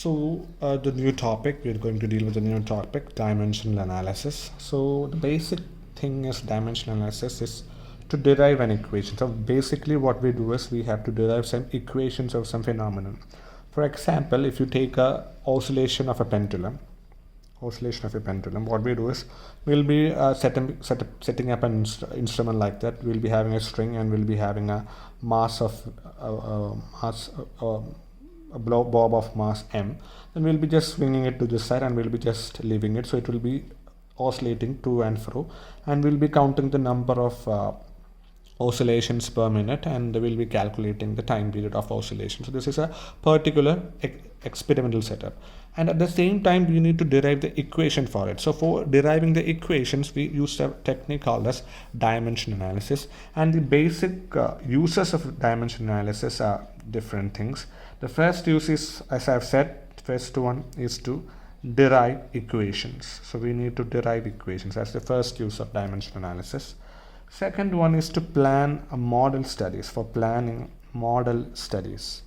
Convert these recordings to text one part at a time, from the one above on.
The new topic, we're going to deal with the new topic, dimensional analysis. So the basic thing is dimensional analysis is to derive an equation. So basically what we do is we have to derive some equations of some phenomenon. For example, if you take a oscillation of a pendulum, what we do is we'll be setting up an instrument like that. We'll be having a string and we'll be having a mass of a bob of mass m, then we'll be just swinging it to this side and we'll be just leaving it, so it will be oscillating to and fro, and we'll be counting the number of oscillations per minute, and we'll be calculating the time period of oscillation. So this is a particular experimental setup, and at the same time we need to derive the equation for it. So for deriving the equations, we use a technique called as dimension analysis, and the basic uses of dimension analysis are different things. The first use is, as I've said, first one is to derive equations. So we need to derive equations. That's the first use of dimension analysis. Second one is to plan a model studies, for planning model studies.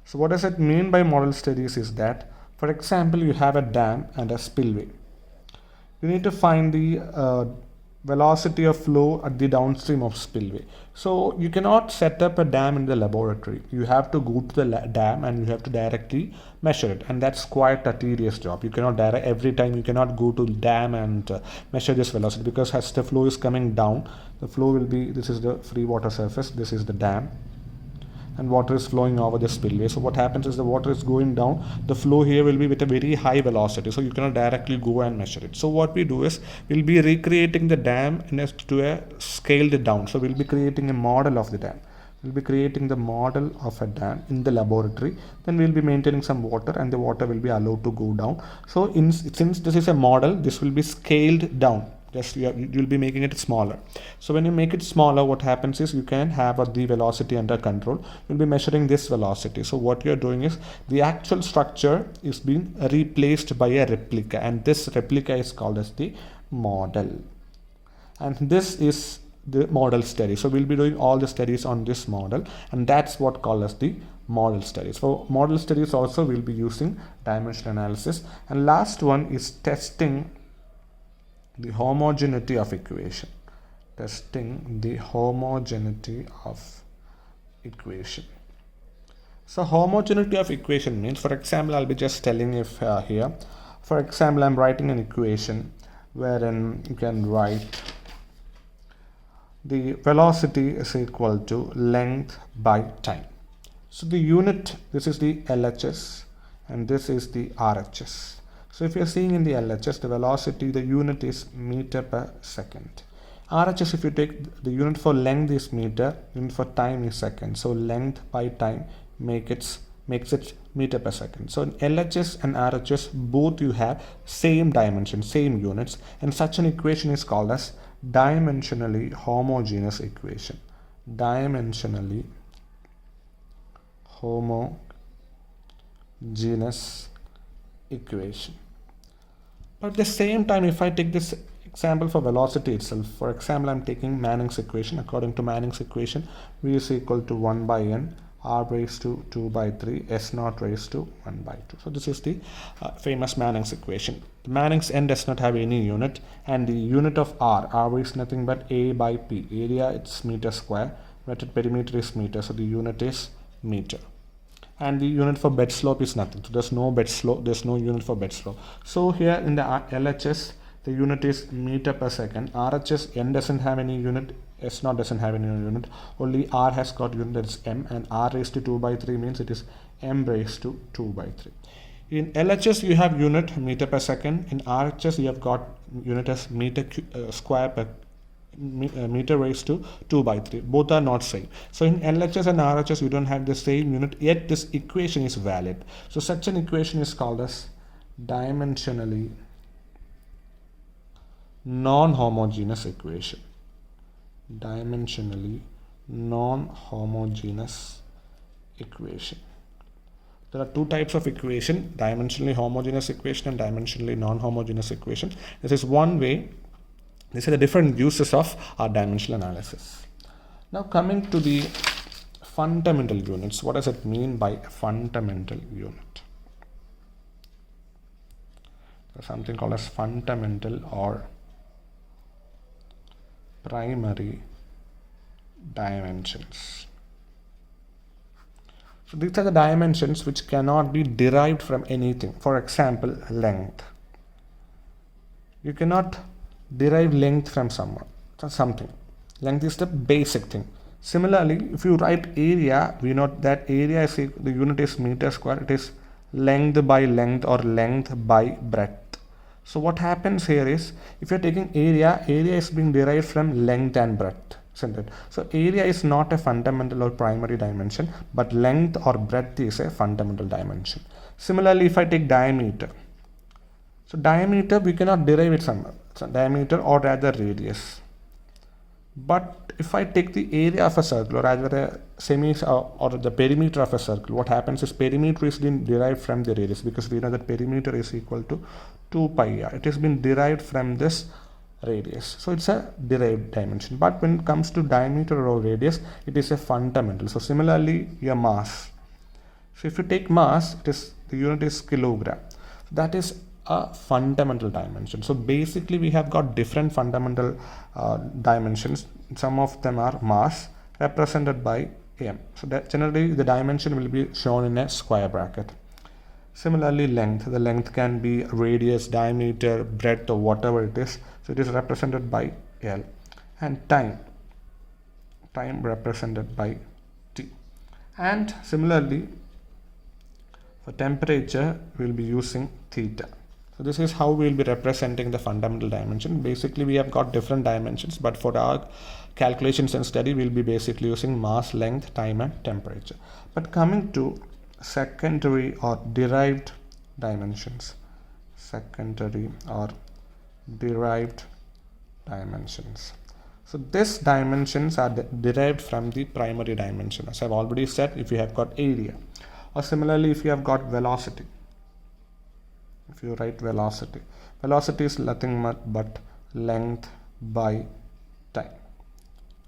So what does it mean by model studies is that, for example, you have a dam and a spillway. You need to find the velocity of flow at the downstream of spillway. So you cannot set up a dam in the laboratory. You have to go to the dam and you have to directly measure it, and that's quite a tedious job. You cannot every time you cannot go to the dam and measure this velocity, because as the flow is coming down, the flow will be, this is the free water surface, this is the dam, and water is flowing over the spillway. So what happens is the water is going down, the flow here will be with a very high velocity, so you cannot directly go and measure it. So what we do is we'll be recreating the dam to a scaled down. So we'll be creating a model of the dam. We'll be creating the model of a dam in the laboratory. Then we'll be maintaining some water, and the water will be allowed to go down. So since this is a model, this will be scaled down. Just you'll be making it smaller. So when you make it smaller, what happens is you can have the velocity under control. You'll be measuring this velocity. So what you're doing is the actual structure is being replaced by a replica, and this replica is called as the model. And this is the model study. So we'll be doing all the studies on this model, and that's what called as the model studies. For model studies also we'll be using dimensional analysis. And last one is testing the homogeneity of equation. Testing the homogeneity of equation. So homogeneity of equation means, for example, I'll be just telling if here, for example, I'm writing an equation wherein you can write the velocity is equal to length by time. So the unit, this is the LHS and this is the RHS. So if you're seeing in the LHS, the velocity, the unit is meter per second. RHS, if you take the unit for length is meter, unit for time is second. So length by time makes it meter per second. So in LHS and RHS, both you have same dimension, same units, and such an equation is called as dimensionally homogeneous equation. Dimensionally homogeneous equation. But at the same time, if I take this example for velocity itself, for example, I'm taking Manning's equation. According to Manning's equation, V is equal to 1 by n, r raised to 2 by 3, s naught raised to 1 by 2. So this is the famous Manning's equation. Manning's n does not have any unit, and the unit of r is nothing but a by p. Area, it's meter square, metric perimeter is meter, so the unit is meter. And the unit for bed slope is nothing. So there's no bed slope, there's no unit for bed slope. So here in the LHS, the unit is meter per second. RHS, n doesn't have any unit, s naught doesn't have any unit. Only r has got unit, that is m, and r raised to 2 by 3 means it is m raised to 2 by 3. In LHS you have unit meter per second. In RHS you have got unit as meter square per meter raised to 2 by 3. Both are not same. So in LHS and RHS you don't have the same unit, yet this equation is valid. So such an equation is called as dimensionally non-homogeneous equation. Dimensionally non-homogeneous equation. There are two types of equation, dimensionally homogeneous equation and dimensionally non-homogeneous equation. This is one way. These are the different uses of our dimensional analysis. Now coming to the fundamental units. What does it mean by a fundamental unit? There's something called as fundamental or primary dimensions. So these are the dimensions which cannot be derived from anything. For example, length. You cannot derive length from something. Length is the basic thing. Similarly, if you write area, we know that area is the unit is meter square. It is length by length or length by breadth. So what happens here is, if you're taking area is being derived from length and breadth, isn't it? So area is not a fundamental or primary dimension, but length or breadth is a fundamental dimension. Similarly, if I take diameter, so diameter we cannot derive it from diameter or rather radius. But if I take the area of a circle or rather a or the perimeter of a circle, what happens is perimeter is being derived from the radius, because we know that perimeter is equal to 2 pi r. It has been derived from this radius. So it's a derived dimension. But when it comes to diameter or radius, it is a fundamental. So similarly, your mass. So if you take mass, the unit is kilogram. That is a fundamental dimension. So basically we have got different fundamental dimensions. Some of them are mass represented by m. So that generally the dimension will be shown in a square bracket. Similarly, length. The length can be radius, diameter, breadth, or whatever it is. So it is represented by L. And time represented by T. And similarly, for temperature, we will be using theta. So this is how we will be representing the fundamental dimension. Basically, we have got different dimensions, but for our calculations and study, we will be basically using mass, length, time, and temperature. But coming to secondary or derived dimensions. Secondary or derived dimensions. So these dimensions are derived from the primary dimension. As I've already said, if you have got area, or similarly if you have got velocity. If you write velocity is nothing but length by time.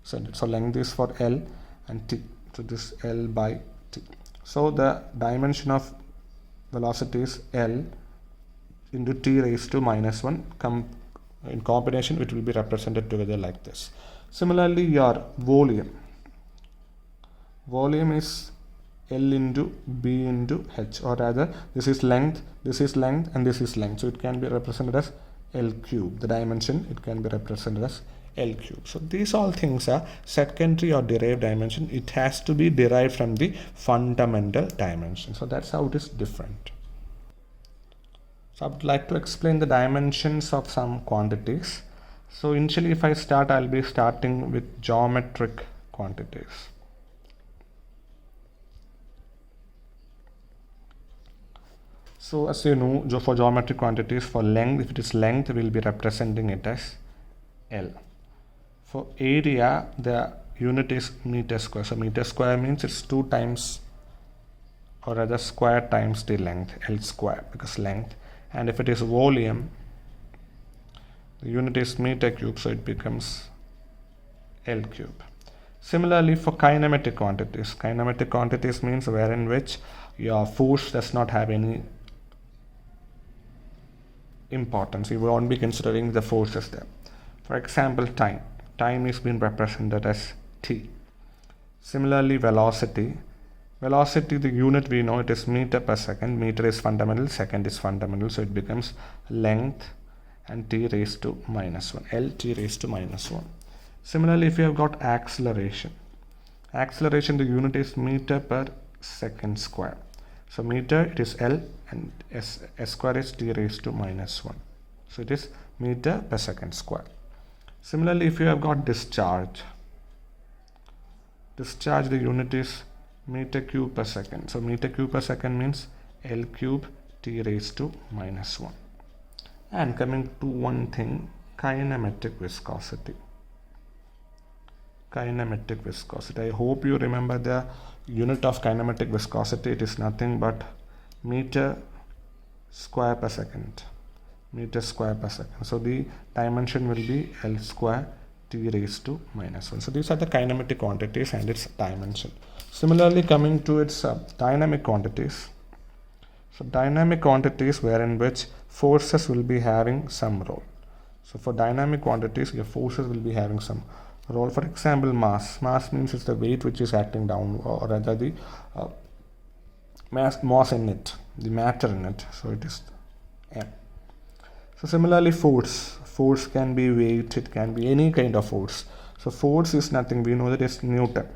So length is for L and T. So this L by T. So the dimension of velocity is L into T raised to minus 1. In combination, it will be represented together like this. Similarly, your volume. Volume is L into B into H, or rather this is length, and this is length. So it can be represented as L cube. The dimension, it can be represented as L cube. So these all things are secondary or derived dimension. It has to be derived from the fundamental dimension. So that's how it is different. So I would like to explain the dimensions of some quantities. So initially if I start, I'll be starting with geometric quantities. So as you know, for geometric quantities, for length, if it is length, we will be representing it as L. For area, the unit is meter square. So meter square means it's 2 times, or rather square times the length, L square, because length. And if it is volume, the unit is meter cube, so it becomes L cube. Similarly, for kinematic quantities means wherein which your force does not have any importance. You won't be considering the forces there. For example, time is being represented as T. Similarly, velocity, the unit we know, it is meter per second. Meter is fundamental, second is fundamental, so it becomes length and T raised to minus 1, L T raised to minus 1. Similarly, if you have got acceleration, the unit is meter per second square. So meter, it is L, and S square is T raised to minus 1. So it is meter per second square. Similarly, if you have got discharge, the unit is meter cube per second. So meter cube per second means L cube T raised to minus 1. And coming to one thing, kinematic viscosity. I hope you remember the unit of kinematic viscosity. It is nothing but meter square per second. So the dimension will be L square T raised to minus 1. So these are the kinematic quantities and its dimension. Similarly, coming to its dynamic quantities. So dynamic quantities wherein which forces will be having some role. So for dynamic quantities, your forces will be having some role. For example, mass. Mass means it's the weight which is acting down, or rather the uh, mass in it, the matter in it. So it is M. So similarly, force. Force can be weight, it can be any kind of force. So force is nothing, we know that it's Newton.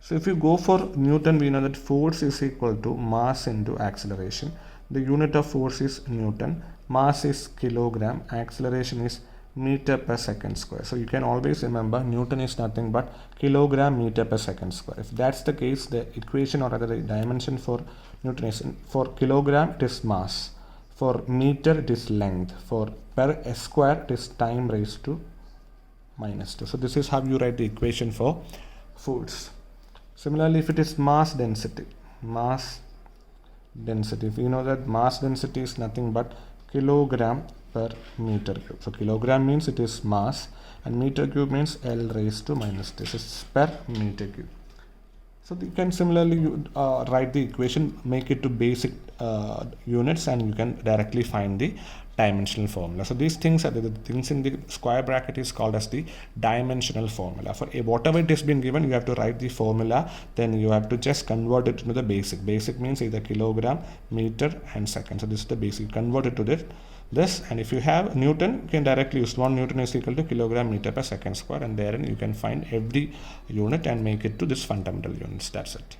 So if you go for Newton, we know that force is equal to mass into acceleration. The unit of force is Newton, mass is kilogram, acceleration is meter per second square. So you can always remember Newton is nothing but kilogram meter per second square. If that's the case, the equation or rather the dimension for Newton is, for kilogram it is mass, for meter it is length, for per square it is time raised to -2. So this is how you write the equation for force. Similarly, if it is mass density, if you know that mass density is nothing but kilogram per meter cube. So kilogram means it is mass and meter cube means L raised to -2. This is per meter cube. So you can similarly write the equation, make it to basic units, and you can directly find the dimensional formula. So these things are the things in the square bracket is called as the dimensional formula. For whatever it has been given, you have to write the formula, then you have to just convert it into the basic. Basic means either kilogram, meter and second. So this is the basic. Convert it to this, and if you have Newton, you can directly use 1 Newton is equal to kilogram meter per second square, and therein you can find every unit and make it to this fundamental units. That's it.